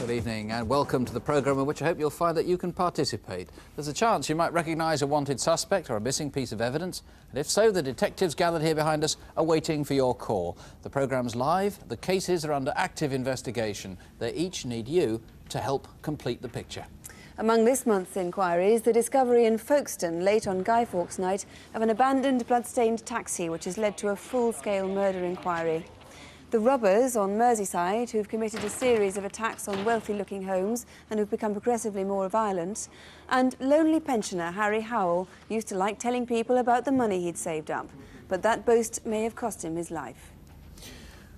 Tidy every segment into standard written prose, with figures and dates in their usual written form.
Good evening and welcome to the programme in which I hope you'll find that you can participate. There's a chance you might recognise a wanted suspect or a missing piece of evidence, and if so, the detectives gathered here behind us are waiting for your call. The programme's live, the cases are under active investigation. They each need you to help complete the picture. Among this month's inquiries, the discovery in Folkestone late on Guy Fawkes night of an abandoned blood-stained taxi which has led to a full-scale murder inquiry. The robbers on Merseyside, who've committed a series of attacks on wealthy-looking homes and who've become progressively more violent, and lonely pensioner Harry Howell used to like telling people about the money he'd saved up, but that boast may have cost him his life.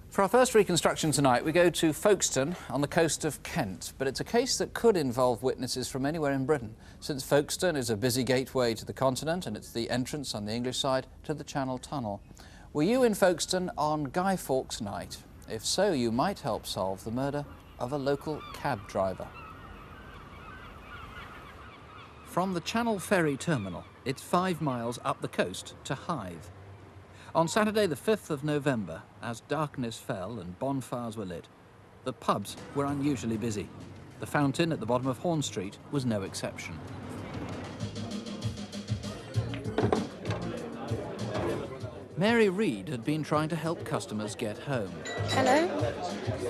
For our first reconstruction tonight, we go to Folkestone on the coast of Kent, but it's a case that could involve witnesses from anywhere in Britain, since Folkestone is a busy gateway to the continent and it's the entrance on the English side to the Channel Tunnel. Were you in Folkestone on Guy Fawkes night? If so, you might help solve the murder of a local cab driver. From the Channel Ferry Terminal, it's 5 miles up the coast to Hythe. On Saturday the 5th of November, as darkness fell and bonfires were lit, the pubs were unusually busy. The Fountain at the bottom of Horn Street was no exception. Mary Reid had been trying to help customers get home. Hello?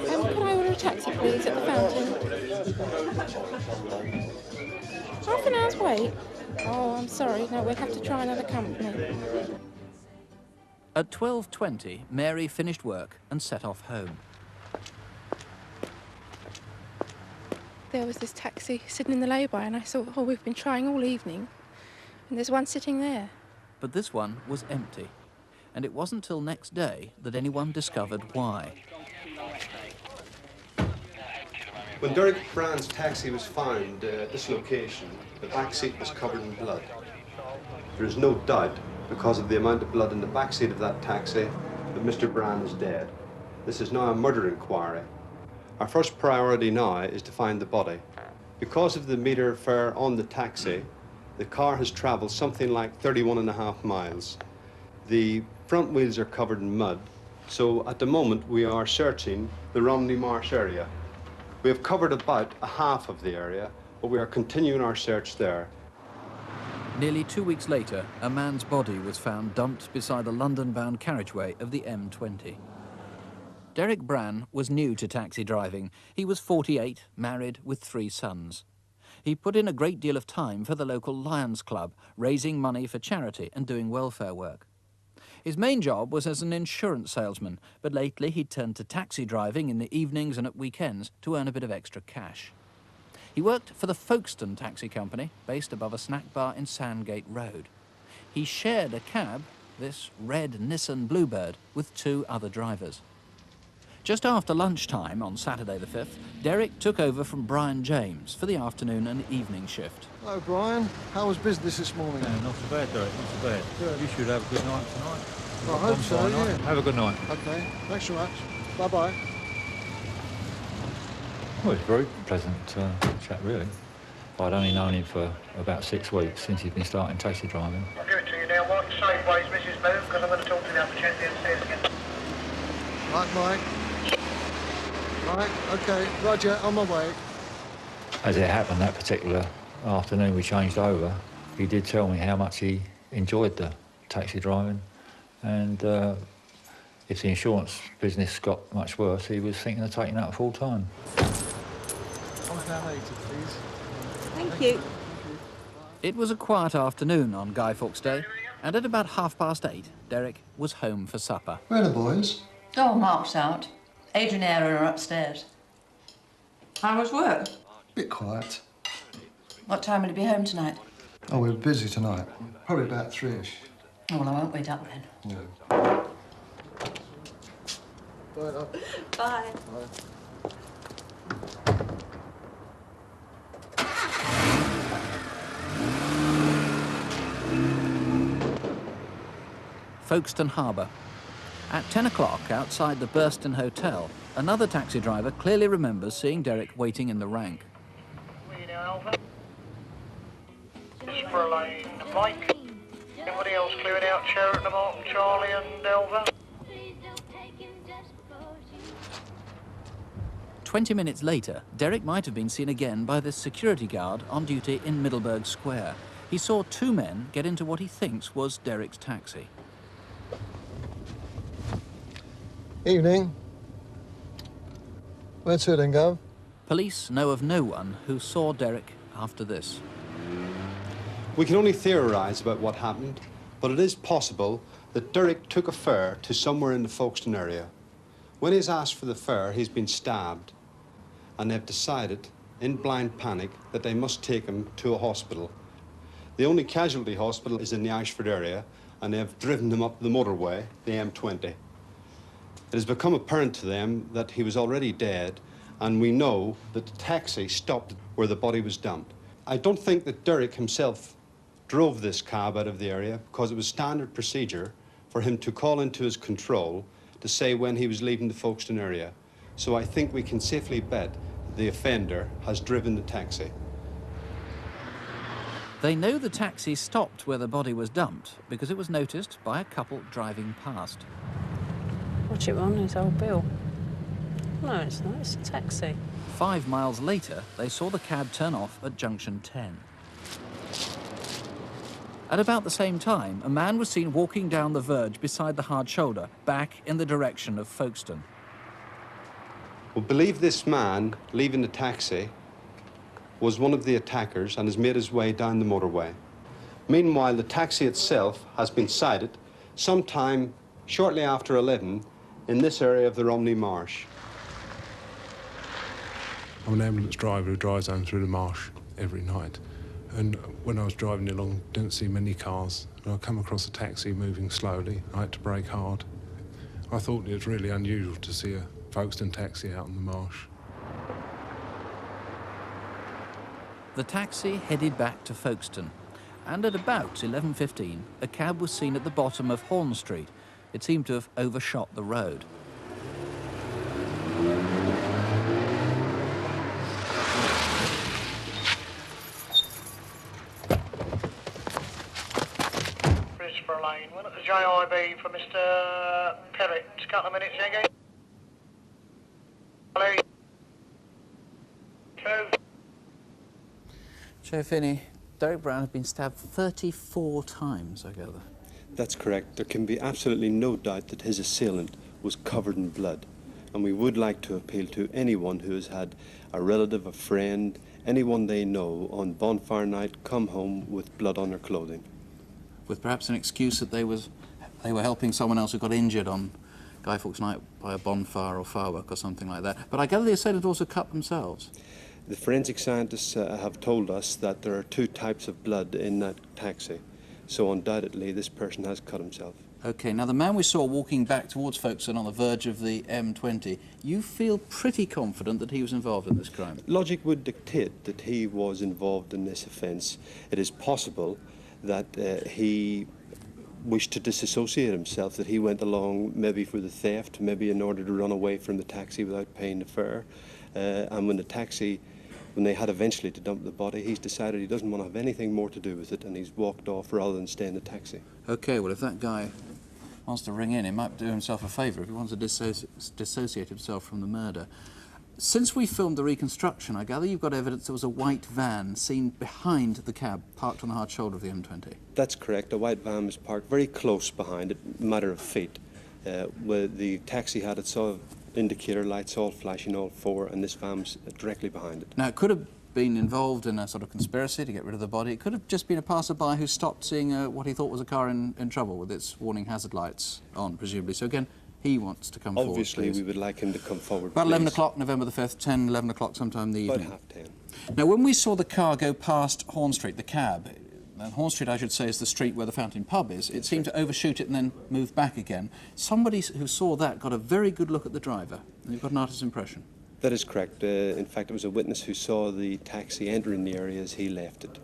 Can I order a taxi, please, at the Fountain? Half an hour's wait? Oh, I'm sorry. No, we'll have to try another company. At 12:20, Mary finished work and set off home. There was this taxi sitting in the lay-by, and I thought, oh, we've been trying all evening, and there's one sitting there. But this one was empty, and it wasn't till next day that anyone discovered why. When Derek Brand's taxi was found at this location, the back seat was covered in blood. There is no doubt, because of the amount of blood in the back seat of that taxi, that Mr. Brand is dead. This is now a murder inquiry. Our first priority now is to find the body. Because of the meter fare on the taxi, the car has travelled something like 31.5 miles. The front wheels are covered in mud, so at the moment we are searching the Romney Marsh area. We have covered about a half of the area, but we are continuing our search there. Nearly 2 weeks later, a man's body was found dumped beside the London-bound carriageway of the M20. Derek Brand was new to taxi driving. He was 48, married with 3 sons. He put in a great deal of time for the local Lions Club, raising money for charity and doing welfare work. His main job was as an insurance salesman, but lately he'd turned to taxi driving in the evenings and at weekends to earn a bit of extra cash. He worked for the Folkestone Taxi Company, based above a snack bar in Sandgate Road. He shared a cab, this red Nissan Bluebird, with 2 other drivers. Just after lunchtime on Saturday the 5th, Derek took over from Brian James for the afternoon and evening shift. Hello, Brian. How was business this morning? Not so bad, Derek, not so bad. Good. You should have a good night tonight. I hope so, yeah. Have a good night. OK, thanks so much. Bye-bye. Well, it's a very pleasant chat, really. I'd only known him for about 6 weeks since he'd been starting taxi driving. I'll give it to you now, Mike. Safe ways, Mrs. Boo, because I'm going to talk to the opportunity upstairs again. Right, Mike. Right, OK, Roger, on my way. As it happened that particular afternoon we changed over, he did tell me how much he enjoyed the taxi driving, and if the insurance business got much worse, he was thinking of taking that full time. £1.80, please. Thank you. It was a quiet afternoon on Guy Fawkes Day, and at about 8:30, Derek was home for supper. Where are the boys? Oh, Mark's out. Adrian and Aaron are upstairs. How was work? Bit quiet. What time will you be home tonight? Oh, we're busy tonight. Probably about 3-ish. Oh, well, I won't wait up then. Yeah. Bye, love. Bye. Bye. Folkestone Harbour. At 10 o'clock, outside the Burston Hotel, another taxi driver clearly remembers seeing Derek waiting in the rank. Lane, Mike. Anybody else clearing out Sheraton, Martin, Charlie and Delver? 20 minutes later, Derek might have been seen again by the security guard on duty in Middleburg Square. He saw two men get into what he thinks was Derek's taxi. Evening. Where to then, Gov? Police know of no one who saw Derek after this. We can only theorise about what happened, but it is possible that Derek took a fare to somewhere in the Folkestone area. When he's asked for the fare, he's been stabbed, and they've decided, in blind panic, that they must take him to a hospital. The only casualty hospital is in the Ashford area, and they've driven him up the motorway, the M20. It has become apparent to them that he was already dead, and we know that the taxi stopped where the body was dumped. I don't think that Derek himself drove this cab out of the area, because it was standard procedure for him to call into his control to say when he was leaving the Folkestone area. So I think we can safely bet that the offender has driven the taxi. They know the taxi stopped where the body was dumped because it was noticed by a couple driving past. What's it on his old bill? No, it's not. It's a taxi. 5 miles later, they saw the cab turn off at junction 10. At about the same time, a man was seen walking down the verge beside the hard shoulder, back in the direction of Folkestone. We believe this man leaving the taxi was one of the attackers and has made his way down the motorway. Meanwhile, the taxi itself has been sighted sometime shortly after 11 in this area of the Romney Marsh. I'm an ambulance driver who drives down through the marsh every night. And when I was driving along, didn't see many cars. And I come across a taxi moving slowly. I had to brake hard. I thought it was really unusual to see a Folkestone taxi out in the marsh. The taxi headed back to Folkestone, and at about 11:15, a cab was seen at the bottom of Horn Street. It seemed to have overshot the road. Lane. One at the JIB for Mr. Perrott. A couple of minutes again. Hello. 2. Joe Finney, Derek Brown had been stabbed 34 times, I gather. That's correct. There can be absolutely no doubt that his assailant was covered in blood. And we would like to appeal to anyone who has had a relative, a friend, anyone they know on bonfire night come home with blood on their clothing. With perhaps an excuse that they were helping someone else who got injured on Guy Fawkes Night by a bonfire or firework or something like that. But I gather the assailant also cut themselves. The forensic scientists have told us that there are 2 types of blood in that taxi. So undoubtedly this person has cut himself. OK, now the man we saw walking back towards Folkestone on the verge of the M20, you feel pretty confident that he was involved in this crime? Logic would dictate that he was involved in this offence. It is possible that he wished to disassociate himself, that he went along maybe for the theft, maybe in order to run away from the taxi without paying the fare. And when they had eventually to dump the body, he's decided he doesn't want to have anything more to do with it, and he's walked off rather than stay in the taxi. OK, well, if that guy wants to ring in, he might do himself a favour if he wants to dissociate himself from the murder. Since we filmed the reconstruction, I gather you've got evidence there was a white van seen behind the cab, parked on the hard shoulder of the M20. That's correct. A white van was parked very close behind it, a matter of feet. Where the taxi had its indicator lights all flashing, all 4, and this van was directly behind it. Now, it could have been involved in a sort of conspiracy to get rid of the body. It could have just been a passerby who stopped seeing what he thought was a car in trouble with its warning hazard lights on, presumably. So again, he wants to come forward, Obviously, please. we would like him to come forward, About please. 11 o'clock, November the 5th, 10, 11 o'clock sometime in the evening. About 10:30. Now, when we saw the car go past Horn Street, the cab, and Horn Street, I should say, is the street where the Fountain Pub is, it seemed to overshoot it and then move back again. Somebody who saw that got a very good look at the driver, and you've got an artist's impression. That is correct. In fact, it was a witness who saw the taxi entering the area as he left it.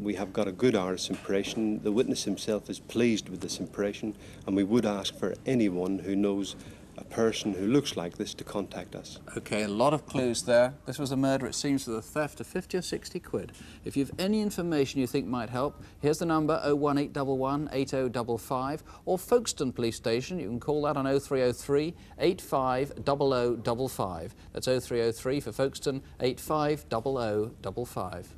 We have got a good artist's impression. The witness himself is pleased with this impression, and we would ask for anyone who knows a person who looks like this to contact us. OK, a lot of clues there. This was a murder, it seems, with a theft of 50 or 60 quid. If you've any information you think might help, here's the number 01811 8055, or Folkestone Police Station. You can call that on 0303 850055. That's 0303 for Folkestone, 850055.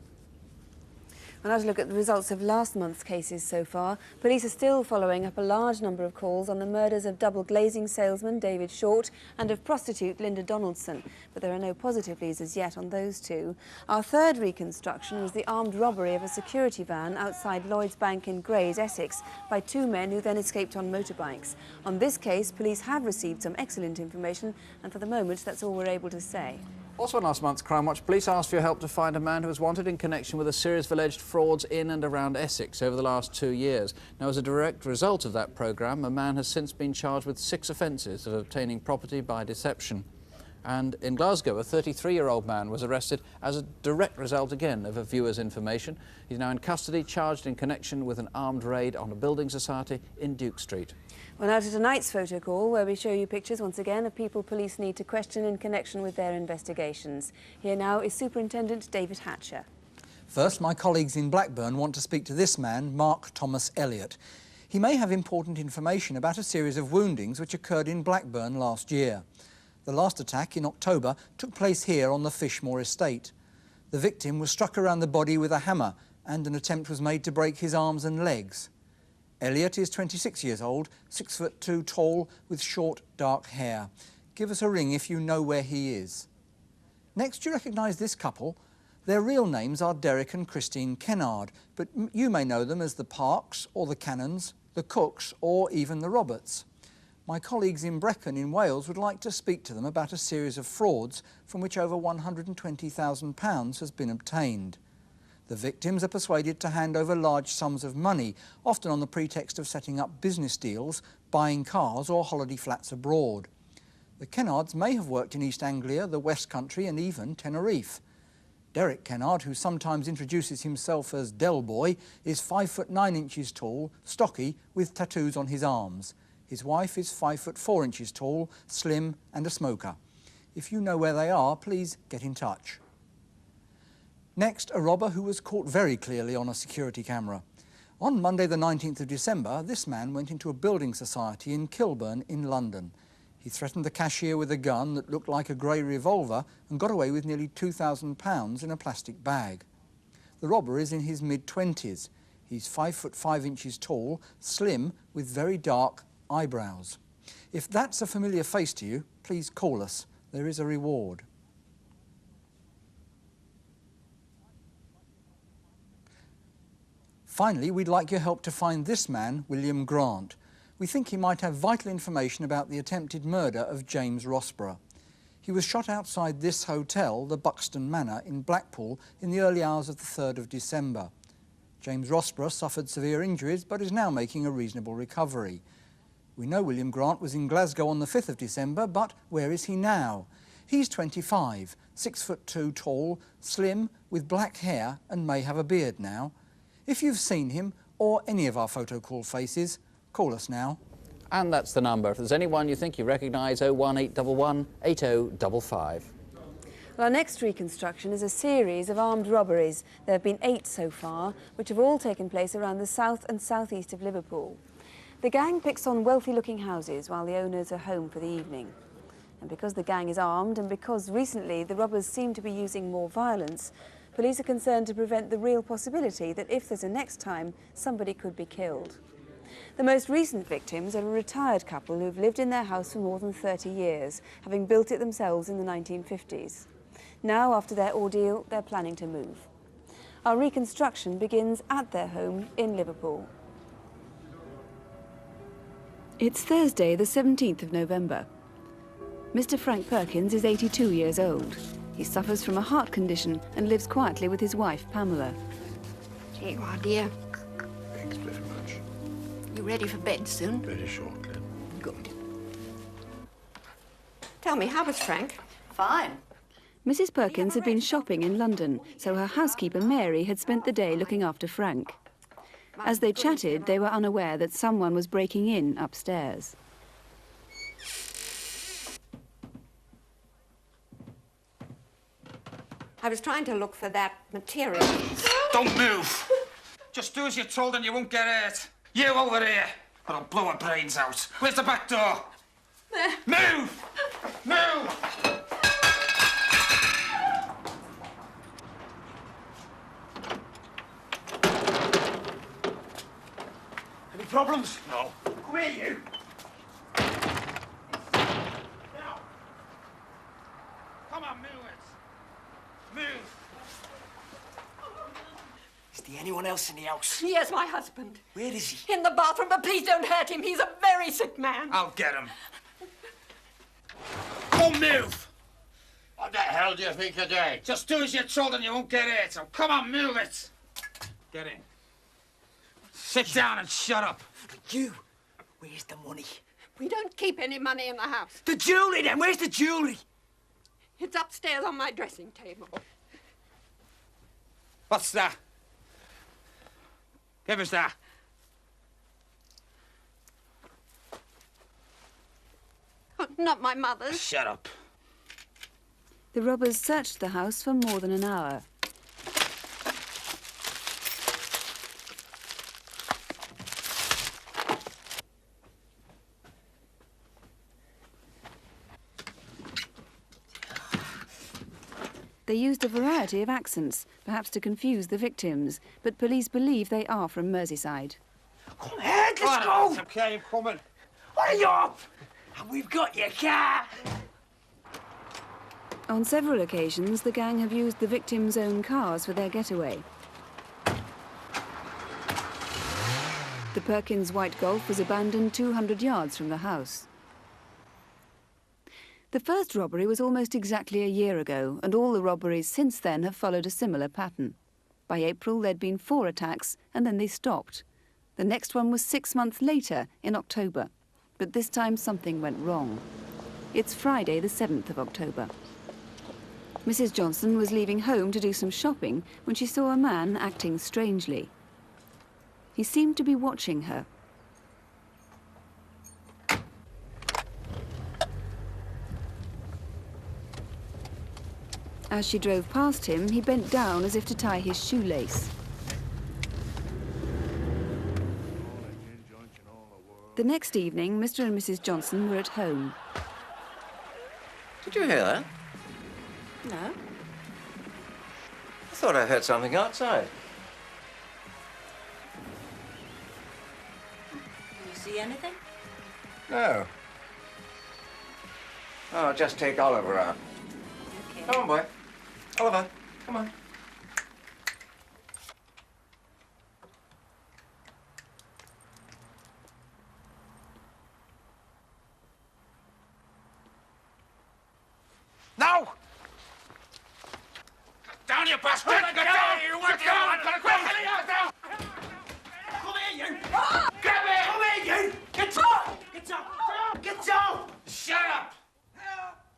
Well, now to look at the results of last month's cases so far. Police are still following up a large number of calls on the murders of double glazing salesman David Short and of prostitute Linda Donaldson, but there are no positive leads as yet on those two. Our third reconstruction was the armed robbery of a security van outside Lloyd's Bank in Grays, Essex, by two men who then escaped on motorbikes. On this case, police have received some excellent information, and for the moment, that's all we're able to say. Also in last month's Crimewatch, police asked for your help to find a man who was wanted in connection with a series of alleged frauds in and around Essex over the last 2 years. Now, as a direct result of that programme, a man has since been charged with 6 offences of obtaining property by deception. And in Glasgow, a 33-year-old man was arrested as a direct result again of a viewer's information. He's now in custody, charged in connection with an armed raid on a building society in Duke Street. Well, now to tonight's photo call, where we show you pictures once again of people police need to question in connection with their investigations. Here now is Superintendent David Hatcher. First, my colleagues in Blackburn want to speak to this man, Mark Thomas Elliott. He may have important information about a series of woundings which occurred in Blackburn last year. The last attack in October took place here on the Fishmore estate. The victim was struck around the body with a hammer and an attempt was made to break his arms and legs. Elliott is 26 years old, 6'2" tall, with short, dark hair. Give us a ring if you know where he is. Next, you recognise this couple. Their real names are Derek and Christine Kennard, but you may know them as the Parks or the Cannons, the Cooks or even the Roberts. My colleagues in Brecon in Wales would like to speak to them about a series of frauds from which over £120,000 has been obtained. The victims are persuaded to hand over large sums of money, often on the pretext of setting up business deals, buying cars or holiday flats abroad. The Kennards may have worked in East Anglia, the West Country and even Tenerife. Derek Kennard, who sometimes introduces himself as Del Boy, is 5'9" tall, stocky, with tattoos on his arms. His wife is 5'4" tall, slim and a smoker. If you know where they are, please get in touch. Next, a robber who was caught very clearly on a security camera. On Monday the 19th of December, this man went into a building society in Kilburn in London. He threatened the cashier with a gun that looked like a grey revolver and got away with nearly £2,000 in a plastic bag. The robber is in his mid-20s. He's 5'5" tall, slim, with very dark eyebrows. If that's a familiar face to you, please call us. There is a reward. Finally, we'd like your help to find this man, William Grant. We think he might have vital information about the attempted murder of James Rossborough. He was shot outside this hotel, the Buxton Manor, in Blackpool in the early hours of the 3rd of December. James Rossborough suffered severe injuries but is now making a reasonable recovery. We know William Grant was in Glasgow on the 5th of December, but where is he now? He's 25, 6'2" tall, slim, with black hair and may have a beard now. If you've seen him or any of our photo call faces, call us now. And that's the number. If there's anyone you think you recognise, 01811 8055. Well, our next reconstruction is a series of armed robberies. There have been 8 so far, which have all taken place around the south and southeast of Liverpool. The gang picks on wealthy-looking houses while the owners are home for the evening. And because the gang is armed and because recently the robbers seem to be using more violence, police are concerned to prevent the real possibility that if there's a next time, somebody could be killed. The most recent victims are a retired couple who've lived in their house for more than 30 years, having built it themselves in the 1950s. Now, after their ordeal, they're planning to move. Our reconstruction begins at their home in Liverpool. It's Thursday, the 17th of November. Mr. Frank Perkins is 82 years old. He suffers from a heart condition and lives quietly with his wife, Pamela. Here you are, dear. Thanks very much. You ready for bed soon? Very shortly. Good. Tell me, how was Frank? Fine. Mrs. Perkins had been shopping in London, so her housekeeper, Mary, had spent the day looking after Frank. As they chatted, they were unaware that someone was breaking in upstairs. I was trying to look for that material. Don't move. Just do as you're told and you won't get hurt. You over here, or I'll blow her brains out. Where's the back door? There. Move! Move! Any problems? No. Come here, you. Now. Come on, move it. Move. Is there anyone else in the house? Yes, my husband. Where is he? In the bathroom, but please don't hurt him. He's a very sick man. I'll get him. Don't move! What the hell do you think you're doing? Just do as you're told and you won't get hurt. So come on, move it. Get in. Sit down and shut up. You, where's the money? We don't keep any money in the house. The jewellery then, where's the jewellery? It's upstairs on my dressing table. What's that? Give us that. Not my mother's. Shut up. The robbers searched the house for more than an hour. They used a variety of accents, perhaps to confuse the victims, but police believe they are from Merseyside. Come on, let's go! It's okay, I'm coming. Hurry up! And we've got your car! On several occasions, the gang have used the victims' own cars for their getaway. The Perkins white Golf was abandoned 200 yards from the house. The first robbery was almost exactly a year ago, and all the robberies since then have followed a similar pattern. By April, there'd been 4 attacks, and then they stopped. The next one was 6 months later, in October. But this time, something went wrong. It's Friday, the 7th of October. Mrs. Johnson was leaving home to do some shopping when she saw a man acting strangely. He seemed to be watching her. As she drove past him, he bent down as if to tie his shoelace. The next evening, Mr. and Mrs. Johnson were at home. Did you hear that? No. I thought I heard something outside. You see anything? No. Oh, just take Oliver out. Okay. Come on, boy. Oliver, come on. No! Down, you bastard! Get down! You want down! I'm gonna go! Down! Come here, you! Grab it! Come here, you! Get down! Get down! Get down! Shut up!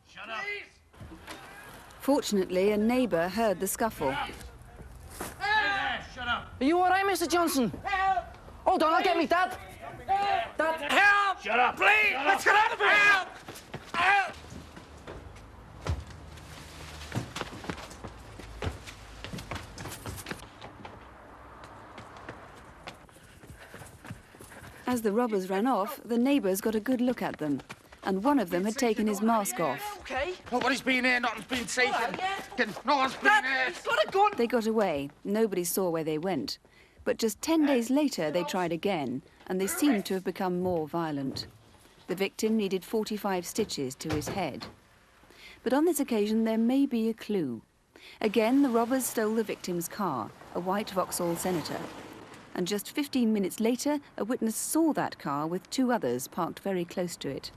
Shut up! Fortunately, a neighbour heard the scuffle. Hey there, shut up! Are you all right, Mr. Johnson? Help! Hold on, I'll get me dad. Dad! Help! Shut up! Please! Let's get out of here! Help! Help! As the robbers ran off, the neighbours got a good look at them, and one of them had taken his mask off. Okay. Nobody's been here, nothing's been taken. No one's been here. He's got a gun. They got away. Nobody saw where they went. But just 10 days later, they tried again, and they seemed to have become more violent. The victim needed 45 stitches to his head. But on this occasion, there may be a clue. Again, the robbers stole the victim's car, a white Vauxhall Senator. And just 15 minutes later, a witness saw that car with 2 others parked very close to it.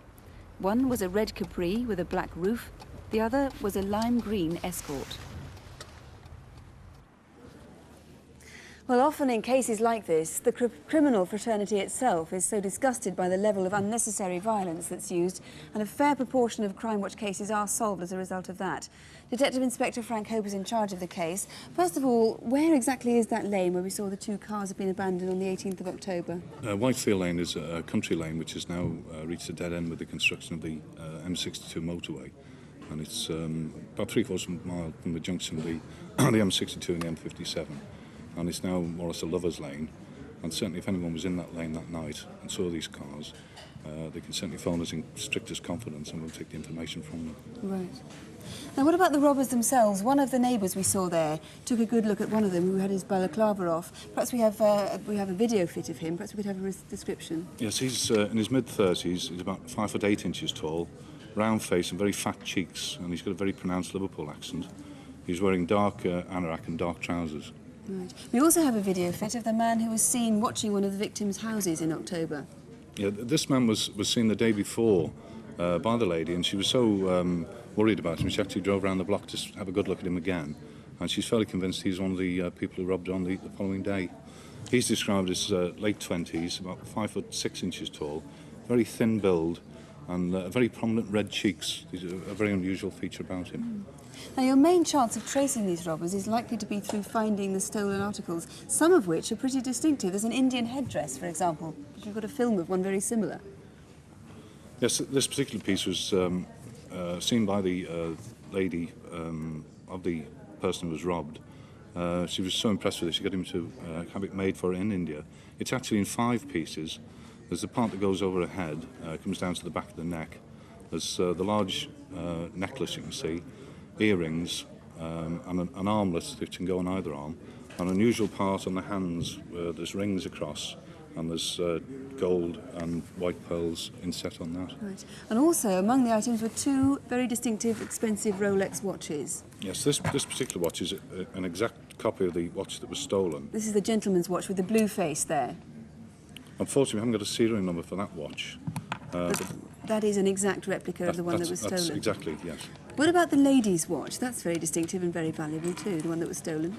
One was a red Capri with a black roof. The other was a lime green Escort. Well, often in cases like this, the criminal fraternity itself is so disgusted by the level of unnecessary violence that's used, and a fair proportion of Crimewatch cases are solved as a result of that. Detective Inspector Frank Hope is in charge of the case. First of all, where exactly is that lane where we saw the 2 cars have been abandoned on the 18th of October? Whitefield Lane is a country lane which has now reached a dead end with the construction of the M62 motorway. and it's about 3/4 of a mile from the junction of the M62 and the M57, and it's now more or less a lover's lane. And certainly, if anyone was in that lane that night and saw these cars, they can certainly phone us in strictest confidence, and we'll take the information from them. Right. Now, what about the robbers themselves? One of the neighbours we saw there took a good look at one of them who had his balaclava off. Perhaps we have a video fit of him. Perhaps we could have a description. Yes, he's in his mid-30s. He's about 5'8" tall, round face and very fat cheeks, and he's got a very pronounced Liverpool accent. He's wearing dark anorak and dark trousers. Right. We also have a video fit of the man who was seen watching one of the victims' houses in October. Yeah, this man was seen the day before by the lady, and she was so worried about him, she actually drove around the block to have a good look at him again, and she's fairly convinced he's one of the people who robbed her on the following day. He's described as late 20s, about 5'6" tall, very thin build, and very prominent red cheeks. These are a very unusual feature about him. Now, your main chance of tracing these robbers is likely to be through finding the stolen articles, some of which are pretty distinctive. There's an Indian headdress, for example. You've got a film of one very similar. Yes, this particular piece was seen by the lady of the person who was robbed. She was so impressed with it, she got him to have it made for her in India. It's actually in 5 pieces. There's the part that goes over her head, comes down to the back of the neck. There's the large necklace you can see, earrings, and an armlet which can go on either arm. An unusual part on the hands where there's rings across, and there's gold and white pearls inset on that. Right. And also, among the items were 2 very distinctive, expensive Rolex watches. Yes, this particular watch is an exact copy of the watch that was stolen. This is the gentleman's watch with the blue face there. Unfortunately, we haven't got a serial number for that watch. But that is an exact replica of the one that was stolen. That's exactly, yes. What about the lady's watch? That's very distinctive and very valuable too, the one that was stolen.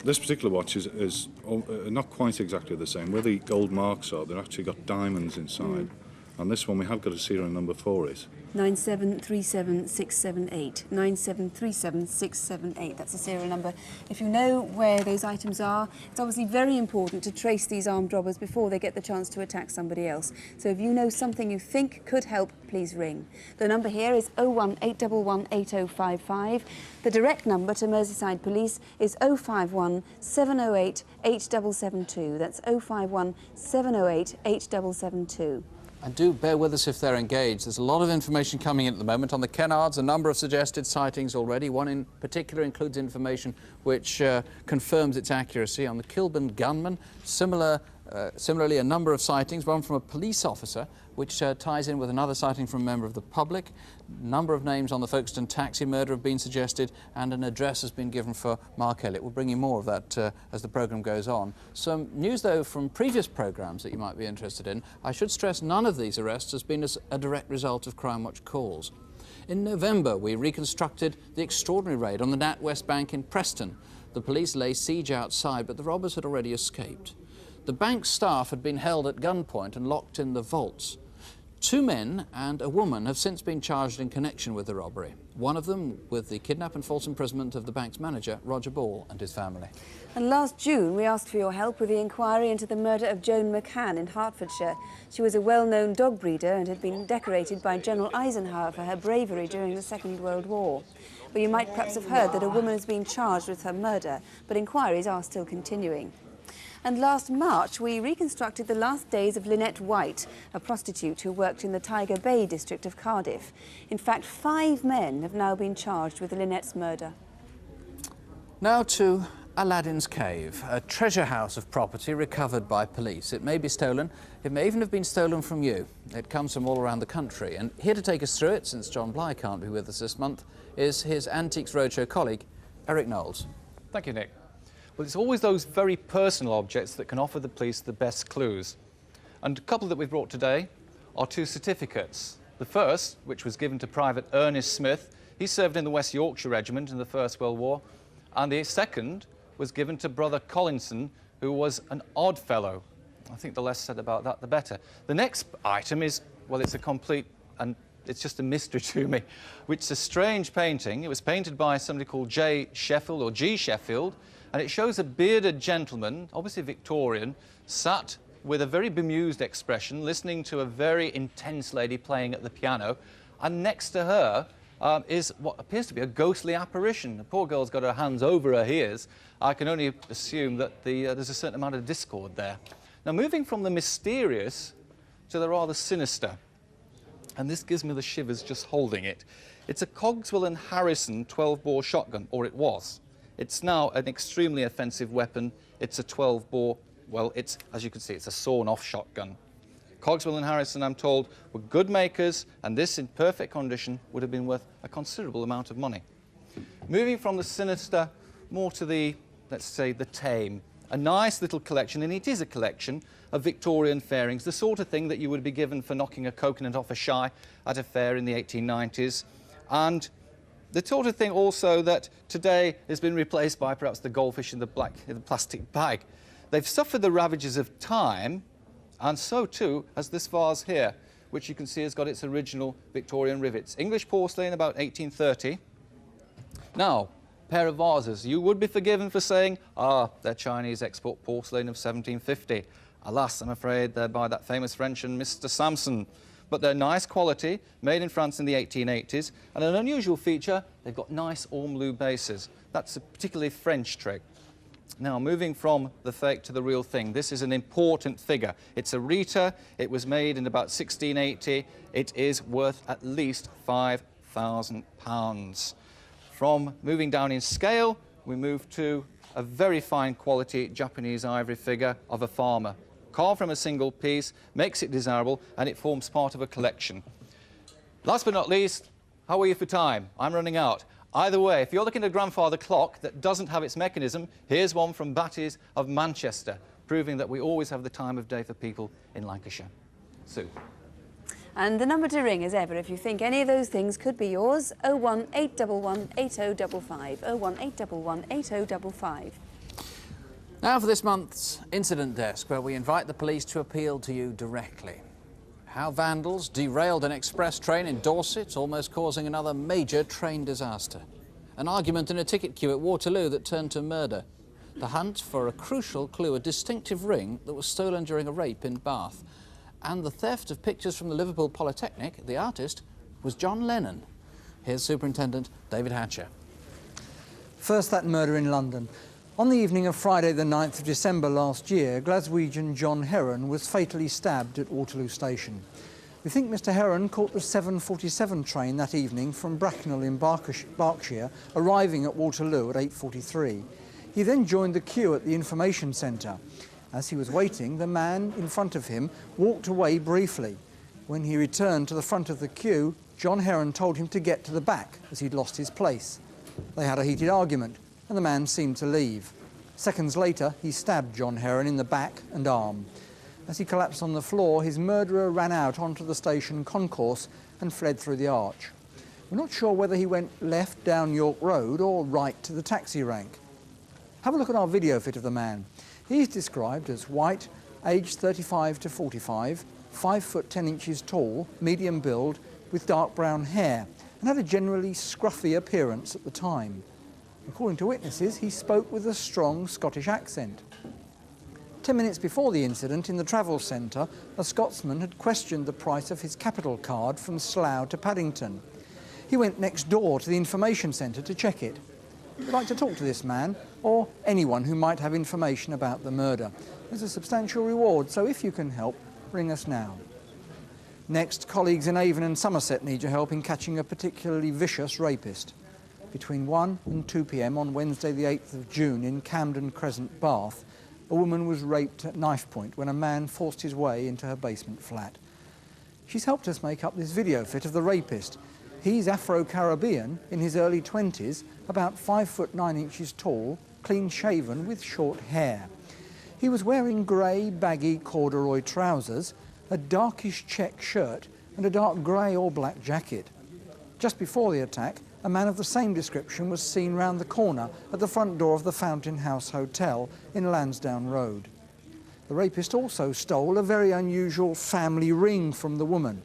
This particular watch is not quite exactly the same. Where the gold marks are, they've actually got diamonds inside. And this one, we have got a serial number for it. 9737678. 9737678. That's the serial number. If you know where those items are, it's obviously very important to trace these armed robbers before they get the chance to attack somebody else. So if you know something you think could help, please ring. The number here is 018118055. The direct number to Merseyside Police is 051 708 8772. That's 051 708 8772. And do bear with us if they're engaged. There's a lot of information coming in at the moment on the Kennards, a number of suggested sightings already. One in particular includes information which confirms its accuracy on the Kilburn gunman. Similarly, a number of sightings, one from a police officer, which ties in with another sighting from a member of the public. A number of names on the Folkestone taxi murder have been suggested, and an address has been given for Mark Elliott. We'll bring you more of that as the programme goes on. Some news, though, from previous programmes that you might be interested in. I should stress none of these arrests has been as a direct result of Crimewatch calls. In November, we reconstructed the extraordinary raid on the NatWest Bank in Preston. The police lay siege outside, but the robbers had already escaped. The bank's staff had been held at gunpoint and locked in the vaults. 2 men and a woman have since been charged in connection with the robbery. One of them with the kidnap and false imprisonment of the bank's manager, Roger Ball, and his family. And last June, we asked for your help with the inquiry into the murder of Joan McCann in Hertfordshire. She was a well-known dog breeder and had been decorated by General Eisenhower for her bravery during the Second World War. Well, you might perhaps have heard that a woman has been charged with her murder, but inquiries are still continuing. And last March, we reconstructed the last days of Lynette White, a prostitute who worked in the Tiger Bay district of Cardiff. In fact, 5 men have now been charged with Lynette's murder. Now to Aladdin's Cave, a treasure house of property recovered by police. It may be stolen, it may even have been stolen from you. It comes from all around the country. And here to take us through it, since John Bly can't be with us this month, is his Antiques Roadshow colleague, Eric Knowles. Thank you, Nick. Well, it's always those very personal objects that can offer the police the best clues. And a couple that we've brought today are 2 certificates. The first, which was given to Private Ernest Smith, he served in the West Yorkshire Regiment in the First World War, and the second was given to Brother Collinson, who was an odd fellow. I think the less said about that, the better. The next item is, well, it's a complete, and it's just a mystery to me, which is a strange painting. It was painted by somebody called J. Sheffield, or G. Sheffield, and it shows a bearded gentleman, obviously Victorian, sat with a very bemused expression, listening to a very intense lady playing at the piano, and next to her, is what appears to be a ghostly apparition. The poor girl's got her hands over her ears. I can only assume that there's a certain amount of discord there. Now, moving from the mysterious to the rather sinister, and this gives me the shivers just holding it. It's a Cogswell and Harrison 12-bore shotgun, or it was. It's now an extremely offensive weapon. It's a 12-bore, well, as you can see, it's a sawn-off shotgun. Cogswell and Harrison, I'm told, were good makers, and this, in perfect condition, would have been worth a considerable amount of money. Moving from the sinister more to the, let's say, the tame. A nice little collection, and it is a collection, of Victorian fairings, the sort of thing that you would be given for knocking a coconut off a shy at a fair in the 1890s. And the sort of thing also that today has been replaced by perhaps the goldfish in the plastic bag. They've suffered the ravages of time, and so too has this vase here, which you can see has got its original Victorian rivets. English porcelain, about 1830. Now, pair of vases. You would be forgiven for saying, they're Chinese export porcelain of 1750. Alas, I'm afraid they're by that famous Frenchman, Mr. Samson. But they're nice quality, made in France in the 1880s, and an unusual feature, they've got nice ormolu bases. That's a particularly French trick. Now, moving from the fake to the real thing, this is an important figure. It's a Rita. It was made in about 1680. It is worth at least £5,000. From moving down in scale, we move to a very fine quality Japanese ivory figure of a farmer. Carved from a single piece, makes it desirable, and it forms part of a collection. Last but not least, how are you for time? I'm running out. Either way, if you're looking at a grandfather clock that doesn't have its mechanism, here's one from Batty's of Manchester, proving that we always have the time of day for people in Lancashire. Sue. And the number to ring, as ever, if you think any of those things could be yours, 01811 8055, 01811 8055. Now for this month's Incident Desk, where we invite the police to appeal to you directly. How vandals derailed an express train in Dorset, almost causing another major train disaster. An argument in a ticket queue at Waterloo that turned to murder. The hunt for a crucial clue, a distinctive ring that was stolen during a rape in Bath. And the theft of pictures from the Liverpool Polytechnic. The artist was John Lennon. Here's Superintendent David Hatcher. First, that murder in London. On the evening of Friday the 9th of December last year, Glaswegian John Heron was fatally stabbed at Waterloo Station. We think Mr Heron caught the 7:47 train that evening from Bracknell in Berkshire, arriving at Waterloo at 8:43. He then joined the queue at the information centre. As he was waiting, the man in front of him walked away briefly. When he returned to the front of the queue, John Heron told him to get to the back as he'd lost his place. They had a heated argument, and the man seemed to leave. Seconds later, he stabbed John Heron in the back and arm. As he collapsed on the floor, his murderer ran out onto the station concourse and fled through the arch. We're not sure whether he went left down York Road or right to the taxi rank. Have a look at our video fit of the man. He's described as white, aged 35 to 45, 5 foot 10 inches tall, medium build, with dark brown hair, and had a generally scruffy appearance at the time. According to witnesses, he spoke with a strong Scottish accent. 10 minutes before the incident, in the travel centre, a Scotsman had questioned the price of his capital card from Slough to Paddington. He went next door to the information centre to check it. We'd like to talk to this man, or anyone who might have information about the murder. There's a substantial reward, so if you can help, ring us now. Next, colleagues in Avon and Somerset need your help in catching a particularly vicious rapist. Between 1 and 2 p.m. on Wednesday the 8th of June in Camden Crescent, Bath, a woman was raped at knife point when a man forced his way into her basement flat. She's helped us make up this video fit of the rapist. He's Afro-Caribbean, in his early 20s, about 5 foot 9 inches tall, clean-shaven with short hair. He was wearing grey, baggy corduroy trousers, a darkish check shirt and a dark grey or black jacket. Just before the attack, a man of the same description was seen round the corner at the front door of the Fountain House Hotel in Lansdowne Road. The rapist also stole a very unusual family ring from the woman.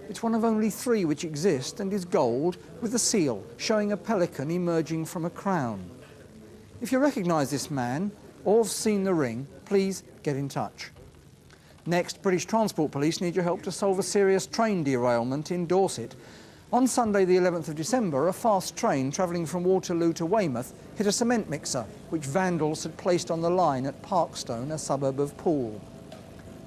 It's one of only 3 which exist and is gold with a seal showing a pelican emerging from a crown. If you recognise this man or have seen the ring, please get in touch. Next, British Transport Police need your help to solve a serious train derailment in Dorset. On Sunday the 11th of December, a fast train travelling from Waterloo to Weymouth hit a cement mixer, which vandals had placed on the line at Parkstone, a suburb of Poole.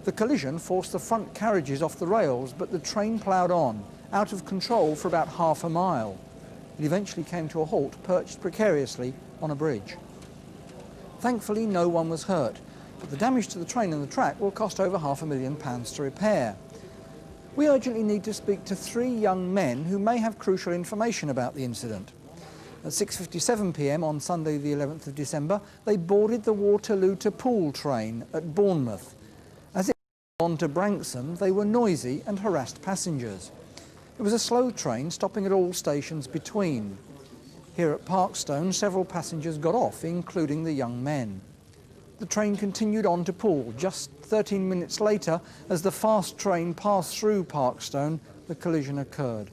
The collision forced the front carriages off the rails, but the train ploughed on, out of control for about half a mile. It eventually came to a halt, perched precariously on a bridge. Thankfully, no one was hurt, but the damage to the train and the track will cost over £500,000 to repair. We urgently need to speak to 3 young men who may have crucial information about the incident. At 6:57 p.m. on Sunday the 11th of December, they boarded the Waterloo to Poole train at Bournemouth. As it went on to Branksome, they were noisy and harassed passengers. It was a slow train, stopping at all stations between. Here at Parkstone, several passengers got off, including the young men. The train continued on to Poole. Just 13 minutes later, as the fast train passed through Parkstone, the collision occurred.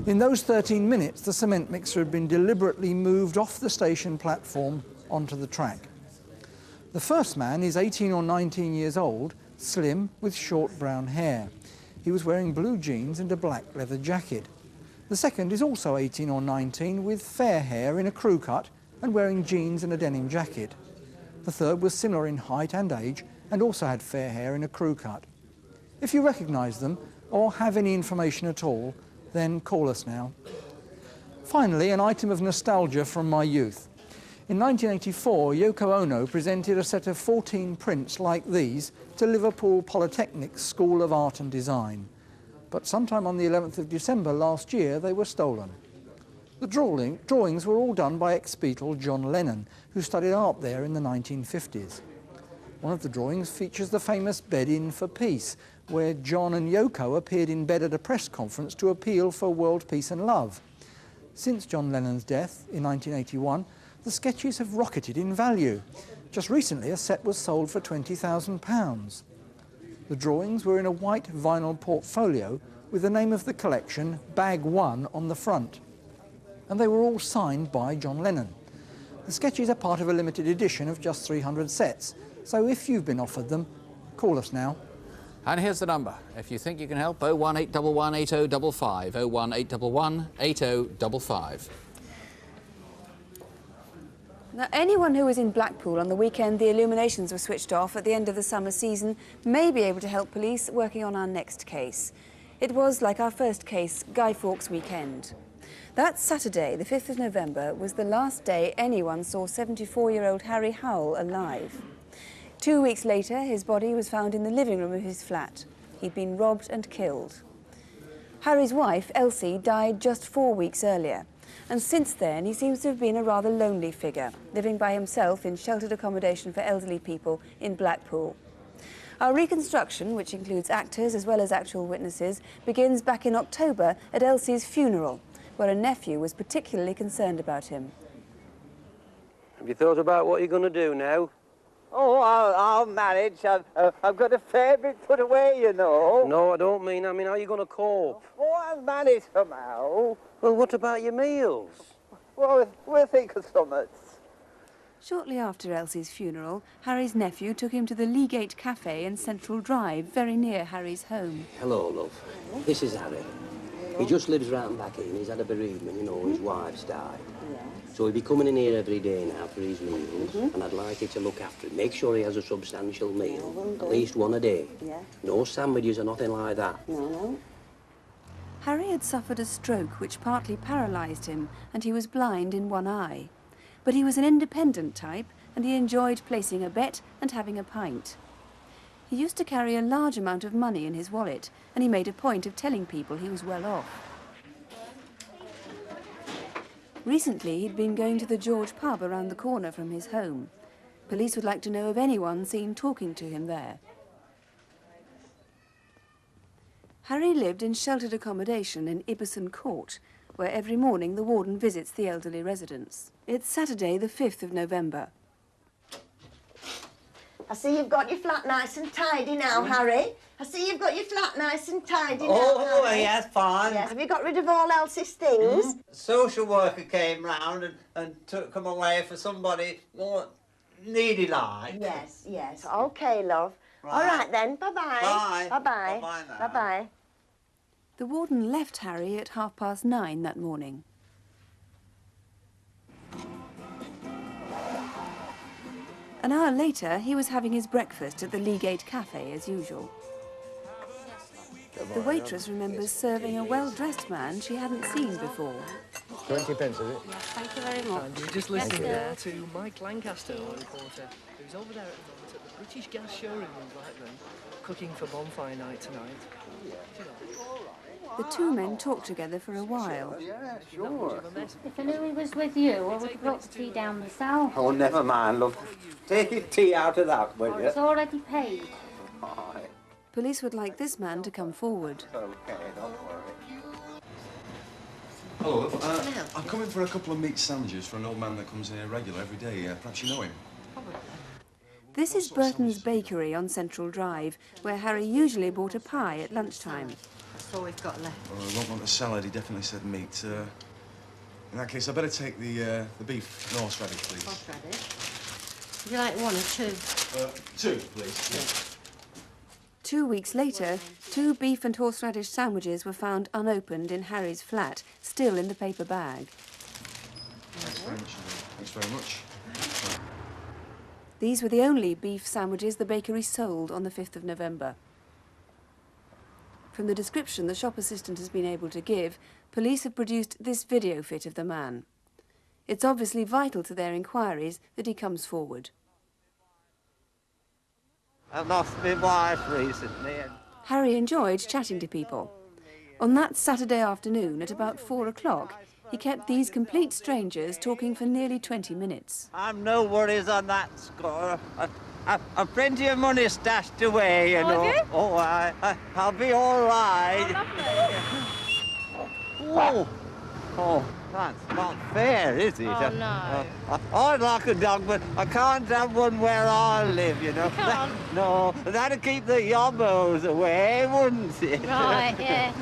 In those 13 minutes, the cement mixer had been deliberately moved off the station platform onto the track. The first man is 18 or 19 years old, slim, with short brown hair. He was wearing blue jeans and a black leather jacket. The second is also 18 or 19, with fair hair in a crew cut and wearing jeans and a denim jacket. The third was similar in height and age and also had fair hair in a crew cut. If you recognise them or have any information at all, then call us now. Finally, an item of nostalgia from my youth. In 1984, Yoko Ono presented a set of 14 prints like these to Liverpool Polytechnic's School of Art and Design. But sometime on the 11th of December last year, they were stolen. The drawings were all done by ex-Beatle John Lennon, who studied art there in the 1950s. One of the drawings features the famous Bed-In for Peace, where John and Yoko appeared in bed at a press conference to appeal for world peace and love. Since John Lennon's death in 1981, the sketches have rocketed in value. Just recently, a set was sold for £20,000. The drawings were in a white vinyl portfolio with the name of the collection, Bag 1, on the front. And they were all signed by John Lennon. The sketches are part of a limited edition of just 300 sets, so if you've been offered them, call us now. And here's the number. If you think you can help, 01811 8055, 01811 8055. Now, anyone who was in Blackpool on the weekend the illuminations were switched off at the end of the summer season may be able to help police working on our next case. It was, like our first case, Guy Fawkes weekend. That Saturday, the 5th of November, was the last day anyone saw 74-year-old Harry Howell alive. 2 weeks later, his body was found in the living room of his flat. He'd been robbed and killed. Harry's wife, Elsie, died just 4 weeks earlier, and since then he seems to have been a rather lonely figure, living by himself in sheltered accommodation for elderly people in Blackpool. Our reconstruction, which includes actors as well as actual witnesses, begins back in October at Elsie's funeral, where a nephew was particularly concerned about him. Have you thought about what you're going to do now? Oh, I'll manage. I've got a fair bit put away, you know. No, I don't mean. I mean, how are you going to cope? Oh, I'll manage somehow. Well, what about your meals? Well, we'll think of something. Shortly after Elsie's funeral, Harry's nephew took him to the Leagate Cafe in Central Drive, very near Harry's home. Hello, love. This is Harry. He just lives round back here and he's had a bereavement, you know, his wife's died. So he'll be coming in here every day now for his meals, and I'd like you to look after him. Make sure he has a substantial meal, at least one a day. No sandwiches or nothing like that. Harry had suffered a stroke which partly paralysed him, and he was blind in one eye. But he was an independent type, and he enjoyed placing a bet and having a pint. He used to carry a large amount of money in his wallet, and he made a point of telling people he was well off. Recently, he'd been going to the George pub around the corner from his home. Police would like to know of anyone seen talking to him there. Harry lived in sheltered accommodation in Ibbison Court, where every morning the warden visits the elderly residents. It's Saturday, the 5th of November. I see you've got your flat nice and tidy now, Harry. I see you've got your flat nice and tidy now, Oh, Harry. yes, fine. Yes. Have you got rid of all Elsie's things? Social worker came round and took them away for somebody more needy like. Yes, yes. OK, love. Right. All right, then. Bye-bye. Bye. Bye-bye. Bye-bye now. Bye-bye. The warden left Harry at 9:30 that morning. An hour later, he was having his breakfast at the Leagate Cafe as usual. The waitress remembers serving a well-dressed man she hadn't seen before. 20 pence, is it? Yes, thank you very much. And you're just listening there to Mike Lancaster, our reporter, who's over there at the moment at the British Gas showroom in Blackburn, cooking for bonfire night tonight. The two men talked together for a while. Yeah, sure. If I knew he was with you, I would have brought the tea down myself. Oh, never mind, love. Take your tea out of that, will you? It's already paid. Police would like this man to come forward. Okay, don't worry. Hello, love. I'm coming for a couple of meat sandwiches for an old man that comes here regular every day. Perhaps you know him. This is Burton's Bakery on Central Drive, where Harry usually bought a pie at lunchtime. That's all we've got left. Well, I won't want a salad. He definitely said meat. In that case, I better take the beef and horseradish, please. Horseradish. Would you like one or two? Two, please. Yeah. 2 weeks later, 2 beef and horseradish sandwiches were found unopened in Harry's flat, still in the paper bag. Thanks very much. Thanks very much. These were the only beef sandwiches the bakery sold on the 5th of November. From the description the shop assistant has been able to give, police have produced this video fit of the man. It's obviously vital to their inquiries that he comes forward. I've lost my wife recently. Harry enjoyed chatting to people. On that Saturday afternoon at about 4 o'clock, he kept these complete strangers talking for nearly 20 minutes. I've no worries on that score. I've plenty of money stashed away, you know. Have you? Oh, I'll be all right. Oh, oh, that's not fair, is it? Oh, no. I'd like a dog, but I can't have one where I live, you know. You can't? No, that'd keep the yobbos away, wouldn't it? Right, yeah.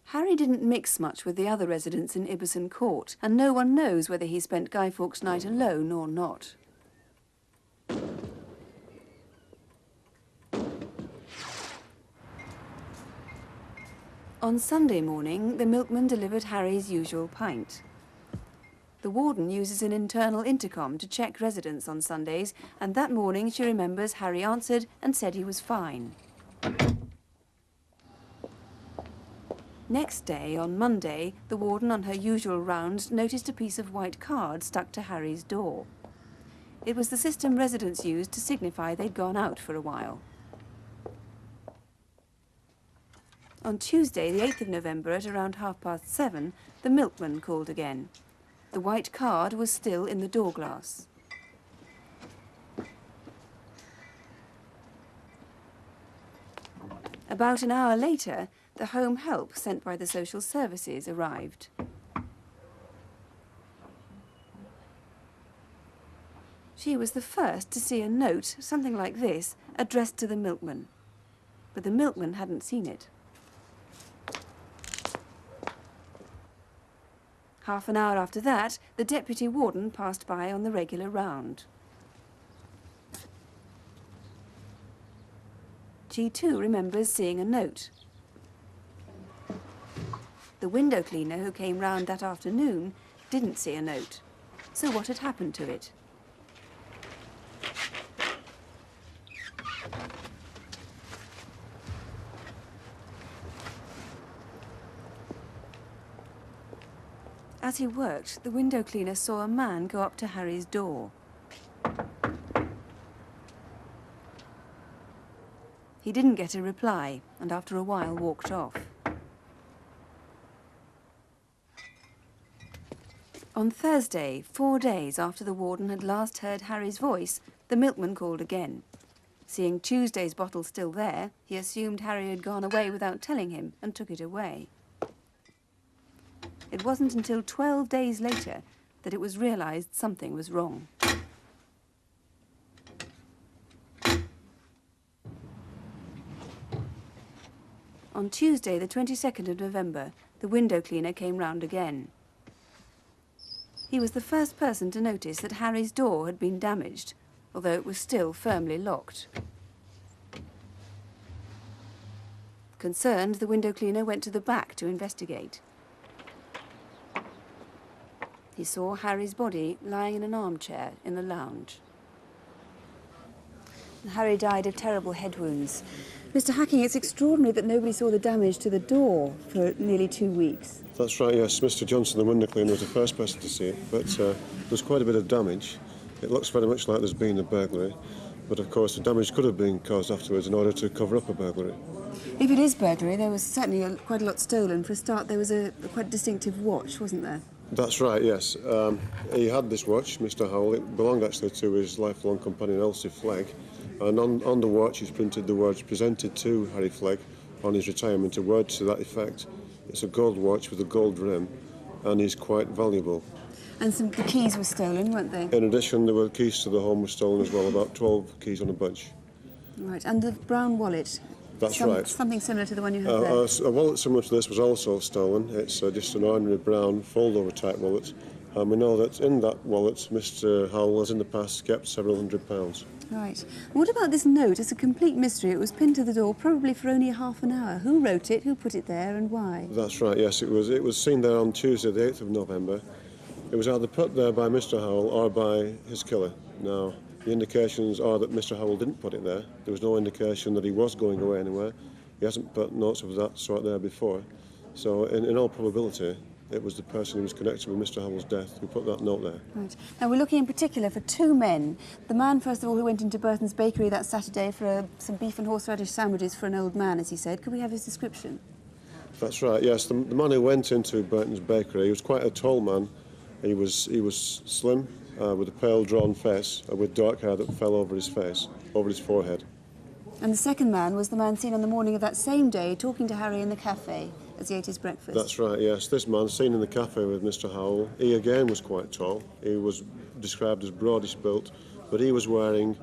Harry didn't mix much with the other residents in Ibbotson Court, and no one knows whether he spent Guy Fawkes night alone or not. On Sunday morning, the milkman delivered Harry's usual pint. The warden uses an internal intercom to check residents on Sundays, and that morning she remembers Harry answered and said he was fine. Next day, on Monday, the warden on her usual rounds noticed a piece of white card stuck to Harry's door. It was the system residents used to signify they'd gone out for a while. On Tuesday, the 8th of November, at around 7:30, the milkman called again. The white card was still in the door glass. About an hour later, the home help sent by the social services arrived. She was the first to see a note, something like this, addressed to the milkman. But the milkman hadn't seen it. Half an hour after that, the deputy warden passed by on the regular round. She too remembers seeing a note. The window cleaner who came round that afternoon didn't see a note. So what had happened to it? As he worked, the window cleaner saw a man go up to Harry's door. He didn't get a reply, and after a while walked off. On Thursday, 4 days after the warden had last heard Harry's voice, the milkman called again. Seeing Tuesday's bottle still there, he assumed Harry had gone away without telling him and took it away. It wasn't until 12 days later that it was realised something was wrong. On Tuesday, the 22nd of November, the window cleaner came round again. He was the first person to notice that Harry's door had been damaged, although it was still firmly locked. Concerned, the window cleaner went to the back to investigate. He saw Harry's body lying in an armchair in the lounge. Harry died of terrible head wounds. Mr. Hacking, it's extraordinary that nobody saw the damage to the door for nearly 2 weeks. That's right, yes. Mr. Johnson, the window cleaner, was the first person to see it, but there's quite a bit of damage. It looks very much like there's been a burglary, but of course the damage could have been caused afterwards in order to cover up a burglary. If it is burglary, there was certainly quite a lot stolen. For a start, there was a quite distinctive watch, wasn't there? That's right, yes. He had this watch, Mr. Howell. It belonged actually to his lifelong companion, Elsie Flegg. And on the watch, he's printed the words "presented to Harry Flegg" on his retirement, a word to that effect. It's a gold watch with a gold rim, and is quite valuable. And the keys were stolen, weren't they? In addition, there were keys to the home were stolen as well, about 12 keys on a bunch. Right, and the brown wallet? That's right. Something similar to the one you had there? A wallet similar to this was also stolen. It's just an ordinary brown fold-over type wallet. And we know that in that wallet, Mr. Howell has in the past kept several £100s. Right. What about this note? It's a complete mystery. It was pinned to the door, probably for only half an hour. Who wrote it? Who put it there, and why? That's right, yes. It was seen there on Tuesday, the 8th of November. It was either put there by Mr. Howell or by his killer. Now, the indications are that Mr. Howell didn't put it there. There was no indication that he was going away anywhere. He hasn't put notes of that sort there before. So, in all probability, it was the person who was connected with Mr. Howell's death who put that note there. Right. Now, we're looking in particular for 2 men. The man, first of all, who went into Burton's bakery that Saturday for some beef and horseradish sandwiches for an old man, as he said. Could we have his description? That's right, yes. The man who went into Burton's bakery, he was quite a tall man. He was slim, with a pale, drawn face, with dark hair that fell over his face, over his forehead. And the second man was the man seen on the morning of that same day talking to Harry in the cafe as he ate his breakfast. That's right, yes. This man seen in the cafe with Mr. Howell, he again was quite tall. He was described as broadish built, but he was wearing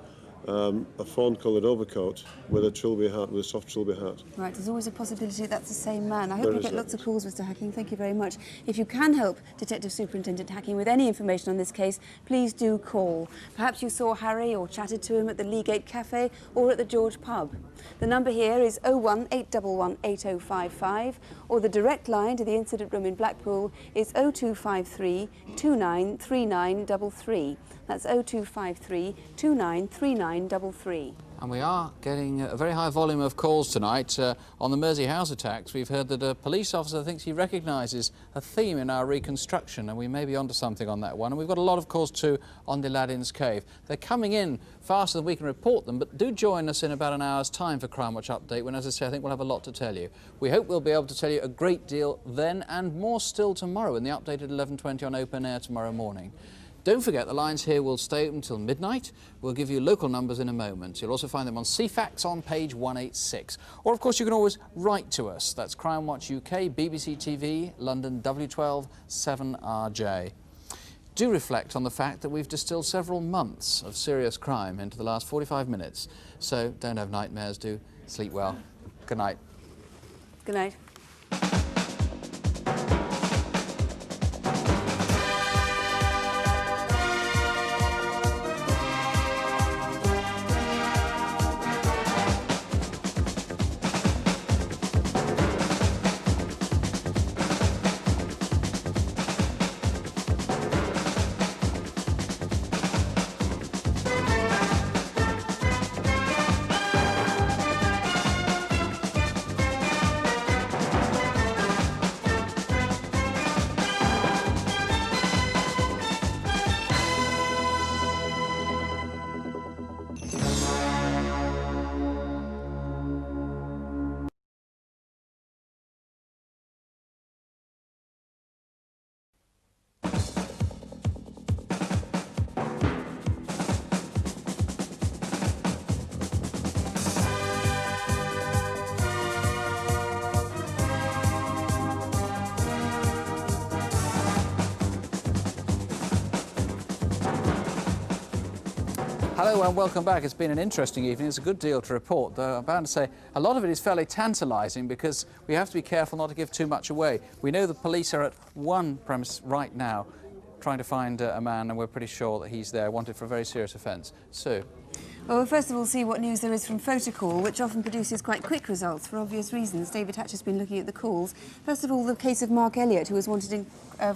a fawn-coloured overcoat with a trilby hat, with a soft trilby hat. Right, there's always a possibility that's the same man. I hope There you is get that. lots of calls, Mr. Hacking. Thank you very much. If you can help Detective Superintendent Hacking with any information on this case, please do call. Perhaps you saw Harry or chatted to him at the Leagate Cafe or at the George Pub. The number here is 01811 8055, or the direct line to the incident room in Blackpool is 0253 293933. That's 0253 293933. And we are getting a very high volume of calls tonight on the Mersey house attacks. We've heard that a police officer thinks he recognises a theme in our reconstruction, and we may be onto something on that one. And we've got a lot of calls too on the Aladdin's Cave. They're coming in faster than we can report them, but do join us in about an hour's time for Crimewatch Update, when, as I say, I think we'll have a lot to tell you. We hope we'll be able to tell you a great deal then, and more still tomorrow in the updated 11:20 on Open Air tomorrow morning. Don't forget, the lines here will stay open until midnight. We'll give you local numbers in a moment. You'll also find them on CFAX on page 186. Or, of course, you can always write to us. That's Crimewatch UK, BBC TV, London, W12 7RJ. Do reflect on the fact that we've distilled several months of serious crime into the last 45 minutes. So don't have nightmares, do sleep well. Good night. Good night. Hello and welcome back. It's been an interesting evening. There's a good deal to report, though I'm bound to say a lot of it is fairly tantalising because we have to be careful not to give too much away. We know the police are at one premise right now trying to find a man, and we're pretty sure that he's there, wanted for a very serious offence. Sue? Well, we'll first of all see what news there is from Photocall, which often produces quite quick results for obvious reasons. David Hatcher's been looking at the calls. First of all, the case of Mark Elliott, who was wanted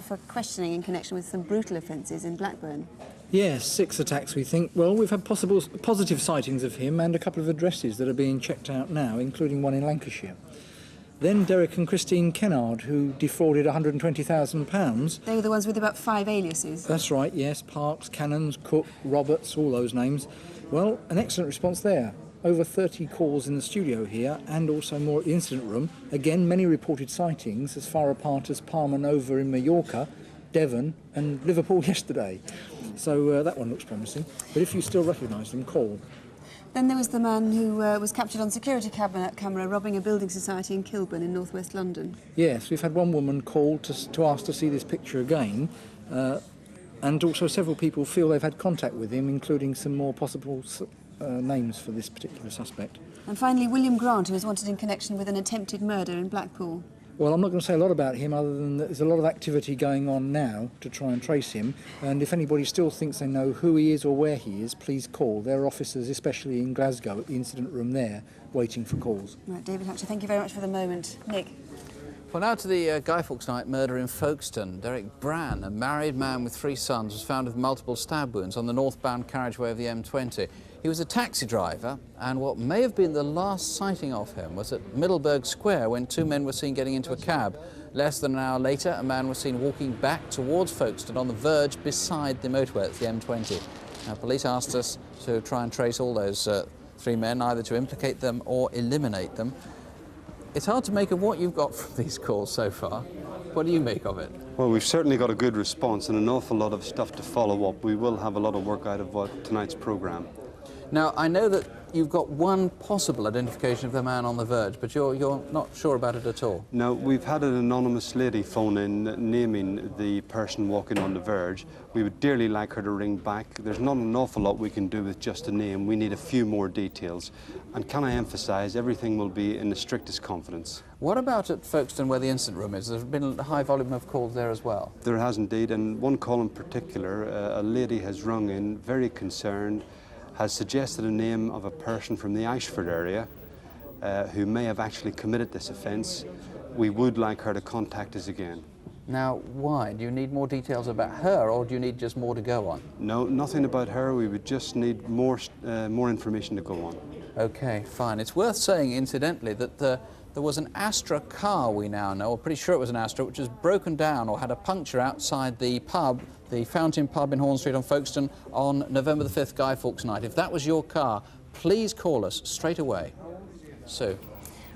for questioning in connection with some brutal offences in Blackburn. Yes, 6 attacks, we think. Well, we've had positive sightings of him and a couple of addresses that are being checked out now, including one in Lancashire. Then Derek and Christine Kennard, who defrauded £120,000. They were the ones with about 5 aliases. That's right, yes. Parks, Cannons, Cook, Roberts, all those names. Well, an excellent response there. Over 30 calls in the studio here and also more at the incident room. Again, many reported sightings as far apart as Palma Nova in Mallorca, Devon and Liverpool yesterday. So that one looks promising. But if you still recognise them, call. Then there was the man who was captured on security camera robbing a building society in Kilburn in northwest London. Yes, we've had one woman call to ask to see this picture again. And also several people feel they've had contact with him, including some more possible names for this particular suspect. And finally, William Grant, who was wanted in connection with an attempted murder in Blackpool. Well, I'm not going to say a lot about him other than that there's a lot of activity going on now to try and trace him. And if anybody still thinks they know who he is or where he is, please call. There are officers, especially in Glasgow, at the incident room there, waiting for calls. Right, David Hatcher, thank you very much for the moment. Nick? Well, now to the Guy Fawkes night murder in Folkestone. Derek Brann, a married man with 3 sons, was found with multiple stab wounds on the northbound carriageway of the M20. He was a taxi driver, and what may have been the last sighting of him was at Middleburg Square when 2 men were seen getting into a cab. Less than an hour later, a man was seen walking back towards Folkestone on the verge beside the motorway at the M20. Now, police asked us to try and trace all those 3 men, either to implicate them or eliminate them. It's hard to make of what you've got from these calls so far. What do you make of it? Well, we've certainly got a good response and an awful lot of stuff to follow up. We will have a lot of work out of tonight's programme. Now, I know that you've got one possible identification of the man on the verge, but you're not sure about it at all. No, we've had an anonymous lady phone in naming the person walking on the verge. We would dearly like her to ring back. There's not an awful lot we can do with just a name. We need a few more details. And can I emphasise, everything will be in the strictest confidence. What about at Folkestone where the incident room is? There's been a high volume of calls there as well. There has indeed, and one call in particular, a lady has rung in, very concerned, has suggested a name of a person from the Ashford area who may have actually committed this offence. We would like her to contact us again. Now, why? Do you need more details about her, or do you need just more to go on? No, nothing about her. We would just need more information to go on. OK, fine. It's worth saying, incidentally, that there was an Astra car, we now know, or pretty sure it was an Astra, which was broken down or had a puncture outside the pub, the Fountain Pub in Horn Street on Folkestone, on November the 5th, Guy Fawkes night. If that was your car, please call us straight away. Sue?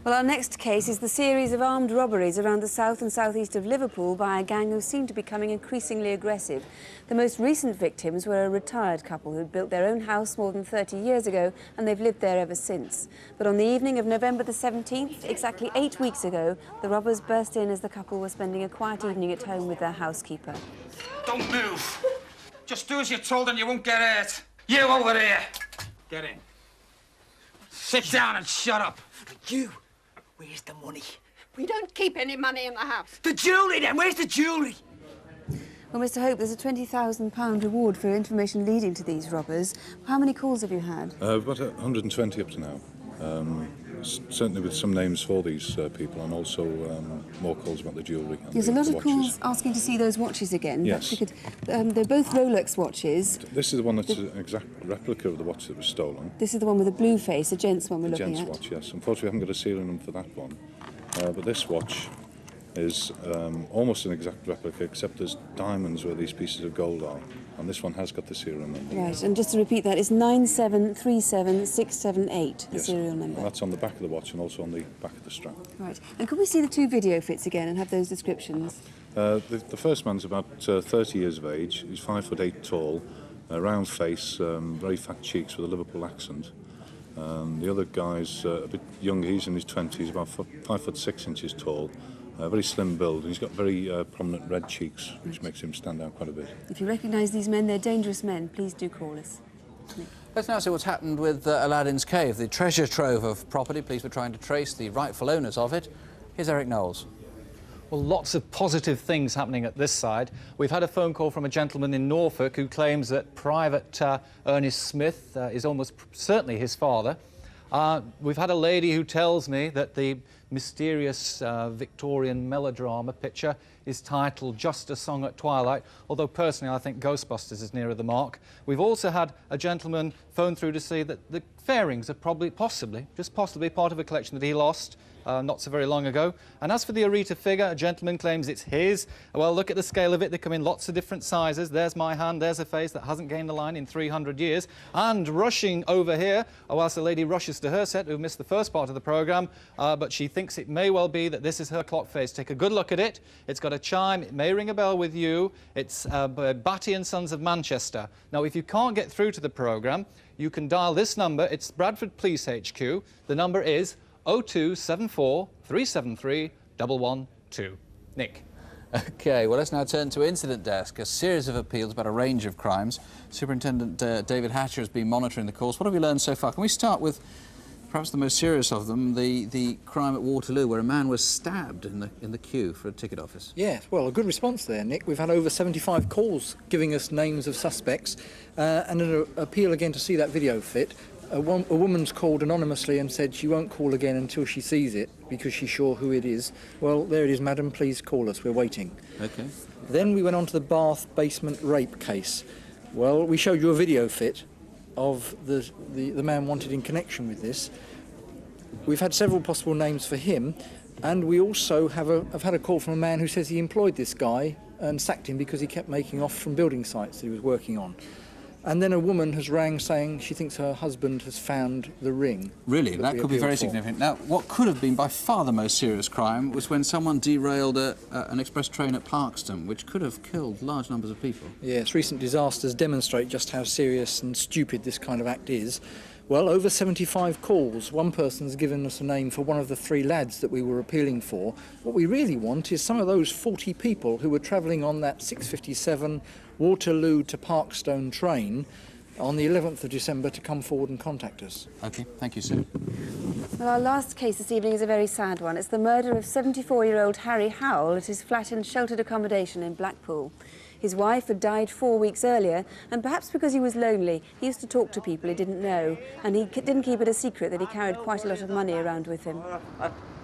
Well, our next case is the series of armed robberies around the south and southeast of Liverpool by a gang who seem to be becoming increasingly aggressive. The most recent victims were a retired couple who'd built their own house more than 30 years ago, and they've lived there ever since. But on the evening of November the 17th, exactly 8 weeks ago, the robbers burst in as the couple were spending a quiet evening at home with their housekeeper. Don't move. Just do as you're told and you won't get hurt. You over here. Get in. Sit down and shut up. You. Where's the money? We don't keep any money in the house. The jewellery, then. Where's the jewellery? Well, Mr Hope, there's a £20,000 reward for information leading to these robbers. How many calls have you had? We've got 120 up to now. Certainly with some names for these people, and also more calls about the jewellery. There's a lot of calls asking to see those watches again. Yes. Because, they're both Rolex watches. This is the one that's an exact replica of the watch that was stolen. This is the one with a blue face, a gent's one we're looking at. A gent's watch, yes. Unfortunately, we haven't got a serial number for that one. But this watch is almost an exact replica, except there's diamonds where these pieces of gold are. And this one has got the serial number. Right, and just to repeat that, it's 9737678, the serial number. And that's on the back of the watch and also on the back of the strap. Right, and could we see the 2 video fits again and have those descriptions? The first man's about 30 years of age. He's 5'8" tall, round face, very fat cheeks with a Liverpool accent. The other guy's a bit younger. He's in his 20s, about 5'6" inches tall. Very slim build, and he's got very prominent red cheeks, which makes him stand out quite a bit. If you recognise these men, they're dangerous men. Please do call us. Let's now see what's happened with Aladdin's Cave, the treasure trove of property. Police were trying to trace the rightful owners of it. Here's Eric Knowles. Well, lots of positive things happening at this side. We've had a phone call from a gentleman in Norfolk who claims that Private Ernest Smith is almost certainly his father. We've had a lady who tells me that the mysterious Victorian melodrama picture is titled Just a Song at Twilight, although personally I think Ghostbusters is nearer the mark. We've also had a gentleman phone through to say that the fairings are possibly part of a collection that he lost not so very long ago. And as for the Arita figure, a gentleman claims it's his. Well, look at the scale of it. They come in lots of different sizes. There's my hand, there's a face that hasn't gained a line in 300 years. And rushing over here, whilst the lady rushes to her set, who missed the first part of the programme, but she thinks it may well be that this is her clock face. Take a good look at it. It's got a chime. It may ring a bell with you. It's Batty and Sons of Manchester. Now, if you can't get through to the programme, you can dial this number. It's Bradford Police HQ. The number is 0274 373 112. Nick. OK, well, let's now turn to Incident Desk, a series of appeals about a range of crimes. Superintendent David Hatcher has been monitoring the course. What have we learned so far? Can we start with perhaps the most serious of them, the crime at Waterloo, where a man was stabbed in the queue for a ticket office? Yeah, well, a good response there, Nick. We've had over 75 calls giving us names of suspects, and an appeal again to see that video fit. A woman's called anonymously and said she won't call again until she sees it because she's sure who it is. Well, there it is, madam, please call us, we're waiting. OK. Then we went on to the Bath basement rape case. Well, we showed you a video fit of the man wanted in connection with this. We've had several possible names for him, and we also have had a call from a man who says he employed this guy and sacked him because he kept making off from building sites that he was working on. And then a woman has rang saying she thinks her husband has found the ring. Really? That could be very significant. Now, what could have been by far the most serious crime was when someone derailed an express train at Parkstone, which could have killed large numbers of people. Yes, recent disasters demonstrate just how serious and stupid this kind of act is. Well, over 75 calls. One person's given us a name for one of the 3 lads that we were appealing for. What we really want is some of those 40 people who were travelling on that 6:57 Waterloo to Parkstone train on the 11th of December to come forward and contact us. OK, thank you, Sue. Well, our last case this evening is a very sad one. It's the murder of 74-year-old Harry Howell at his flat in sheltered accommodation in Blackpool. His wife had died 4 weeks earlier, and perhaps because he was lonely, he used to talk to people he didn't know, and he didn't keep it a secret that he carried quite a lot of money around with him.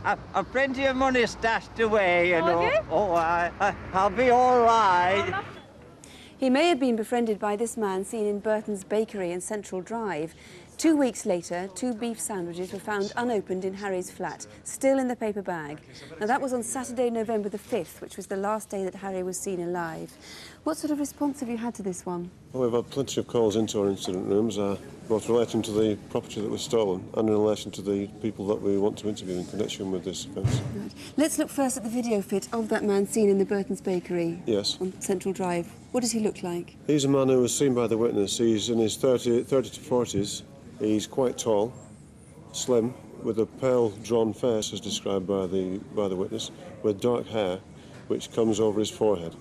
I've plenty of money stashed away, you know. Have you? Oh, I'll be all right. He may have been befriended by this man seen in Burton's Bakery in Central Drive. 2 weeks later, 2 beef sandwiches were found unopened in Harry's flat, still in the paper bag. Now, that was on Saturday, November the 5th, which was the last day that Harry was seen alive. What sort of response have you had to this one? Well, we've had plenty of calls into our incident rooms, both relating to the property that was stolen and in relation to the people that we want to interview in connection with this offence. Right. Let's look first at the video fit of that man seen in the Burton's Bakery. Yes. On Central Drive. What does he look like? He's a man who was seen by the witness. He's in his 30 to 40s. He's quite tall, slim, with a pale, drawn face, as described by the witness, with dark hair, which comes over his forehead.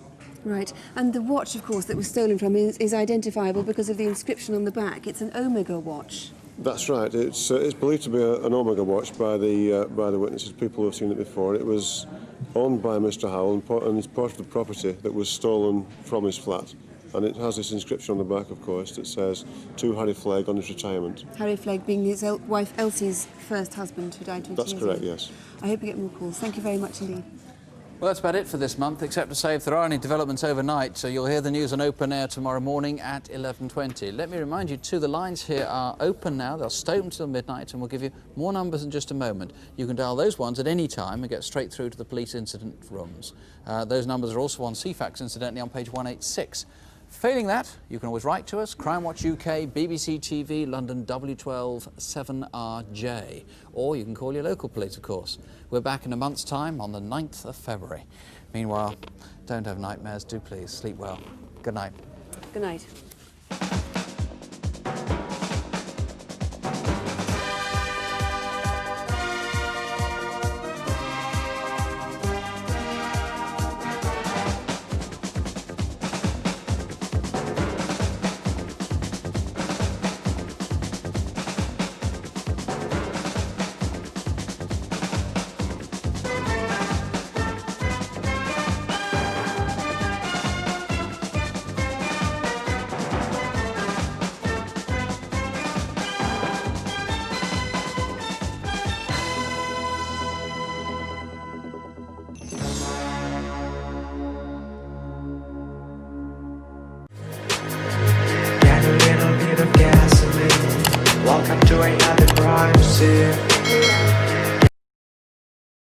Right, and the watch, of course, that was stolen from him is identifiable because of the inscription on the back. It's an Omega watch. That's right. It's believed to be an Omega watch by the witnesses, people who have seen it before. It was owned by Mr. Howell and it's part of the property that was stolen from his flat. And it has this inscription on the back, of course, that says, to Harry Flegg on his retirement. Harry Flegg being his wife Elsie's first husband, who died 20 years ago. That's correct, yes. I hope you get more calls. Thank you very much indeed. Well, that's about it for this month, except to say if there are any developments overnight, so you'll hear the news on Open Air tomorrow morning at 11:20. Let me remind you, too, the lines here are open now. They'll stay open until midnight, and we'll give you more numbers in just a moment. You can dial those ones at any time and get straight through to the police incident rooms. Those numbers are also on CFAX, incidentally, on page 186. Failing that, you can always write to us, Crimewatch UK, BBC TV, London W12 7RJ. Or you can call your local police, of course. We're back in a month's time on the 9th of February. Meanwhile, don't have nightmares, do please. Sleep well. Good night. Good night.